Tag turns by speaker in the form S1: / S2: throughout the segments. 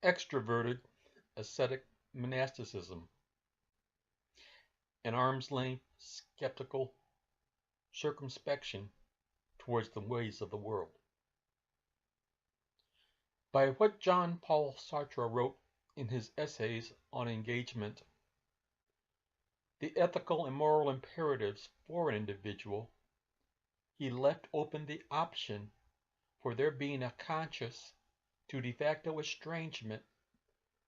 S1: Extroverted Ascetic Monasticism, an arm's length, skeptical circumspection towards the ways of the world. By what Jean Paul Sartre wrote in his essays on engagement, the ethical and moral imperatives for an individual, he left open the option for there being a conscious to de facto estrangement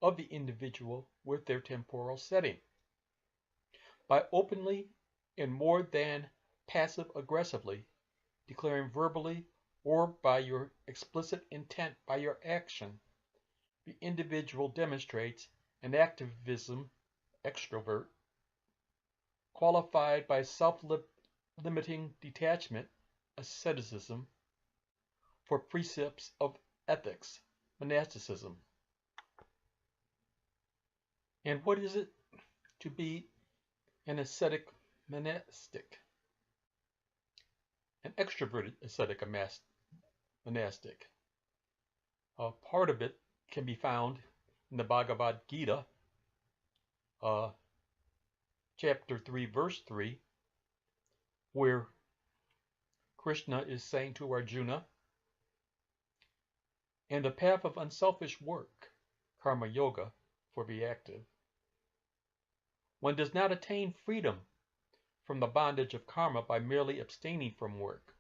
S1: of the individual with their temporal setting. By openly and more than passive-aggressively declaring verbally or by your explicit intent by your action, the individual demonstrates an activism extrovert qualified by self-limiting detachment asceticism for precepts of ethics monasticism. And what is it to be an ascetic monastic? An extroverted ascetic monastic. Part of it can be found in the Bhagavad Gita, chapter 3, verse 3, where Krishna is saying to Arjuna, "And the path of unselfish work, karma yoga, for the active, one does not attain freedom from the bondage of karma by merely abstaining from work.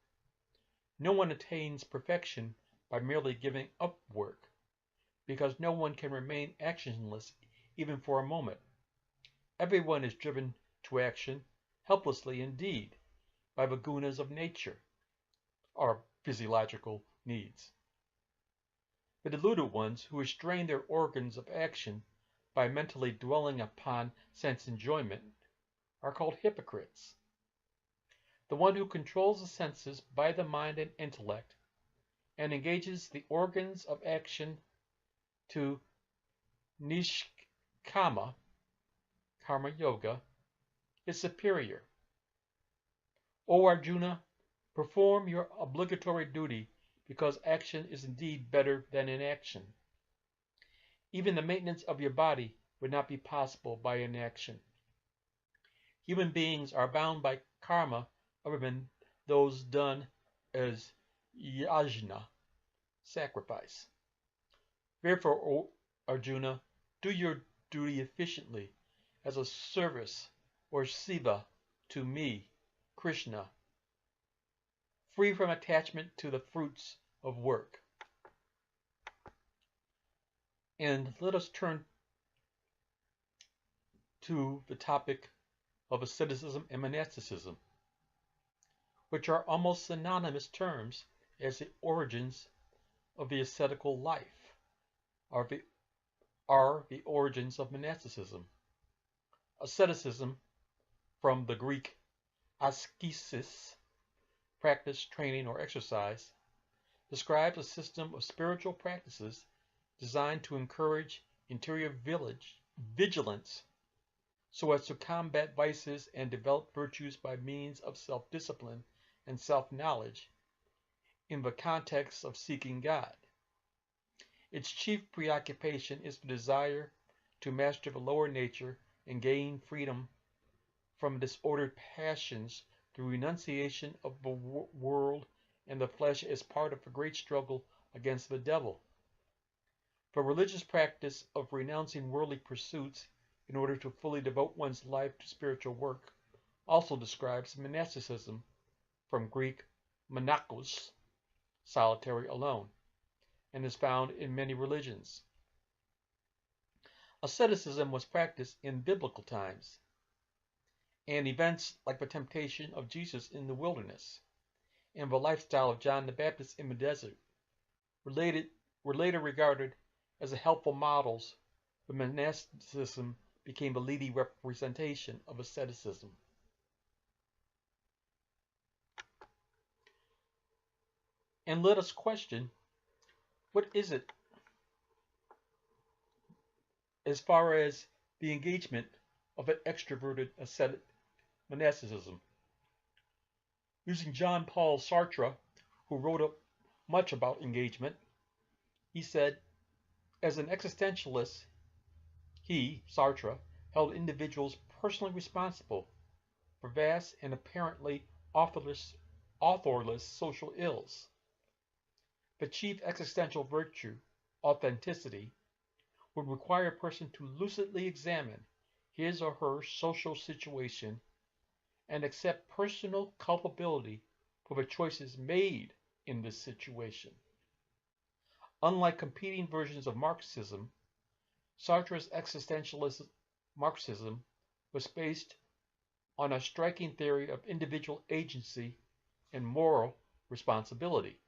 S1: No one attains perfection by merely giving up work, because no one can remain actionless even for a moment. Everyone is driven to action, helplessly indeed, by the gunas of nature, our physiological needs. The deluded ones who restrain their organs of action by mentally dwelling upon sense enjoyment are called hypocrites. The one who controls the senses by the mind and intellect and engages the organs of action to nishkama, karma yoga, is superior. O Arjuna, perform your obligatory duty because action is indeed better than inaction. Even the maintenance of your body would not be possible by inaction. Human beings are bound by karma other than those done as yajna, sacrifice. Therefore, O Arjuna, do your duty efficiently as a service or seva to me, Krishna, free from attachment to the fruits of work." And let us turn to the topic of asceticism and monasticism, which are almost synonymous terms as the origins of the ascetical life, are the origins of monasticism. Asceticism, from the Greek askesis, practice, training, or exercise, describes a system of spiritual practices designed to encourage interior vigilance so as to combat vices and develop virtues by means of self-discipline and self-knowledge in the context of seeking God. Its chief preoccupation is the desire to master the lower nature and gain freedom from disordered passions through renunciation of the world and the flesh as part of the great struggle against the devil. The religious practice of renouncing worldly pursuits in order to fully devote one's life to spiritual work also describes monasticism, from Greek monachos, solitary, alone, and is found in many religions. Asceticism was practiced in biblical times, and events like the temptation of Jesus in the wilderness and the lifestyle of John the Baptist in the desert were later regarded as helpful models, but monasticism became the leading representation of asceticism. And let us question, what is it as far as the engagement of an extroverted ascetic monasticism? Using Jean Paul Sartre, who wrote much about engagement, he said, As an existentialist, Sartre, held individuals personally responsible for vast and apparently authorless social ills. The chief existential virtue, authenticity, would require a person to lucidly examine his or her social situation and accept personal culpability for the choices made in this situation. Unlike competing versions of Marxism, Sartre's existentialist Marxism was based on a striking theory of individual agency and moral responsibility.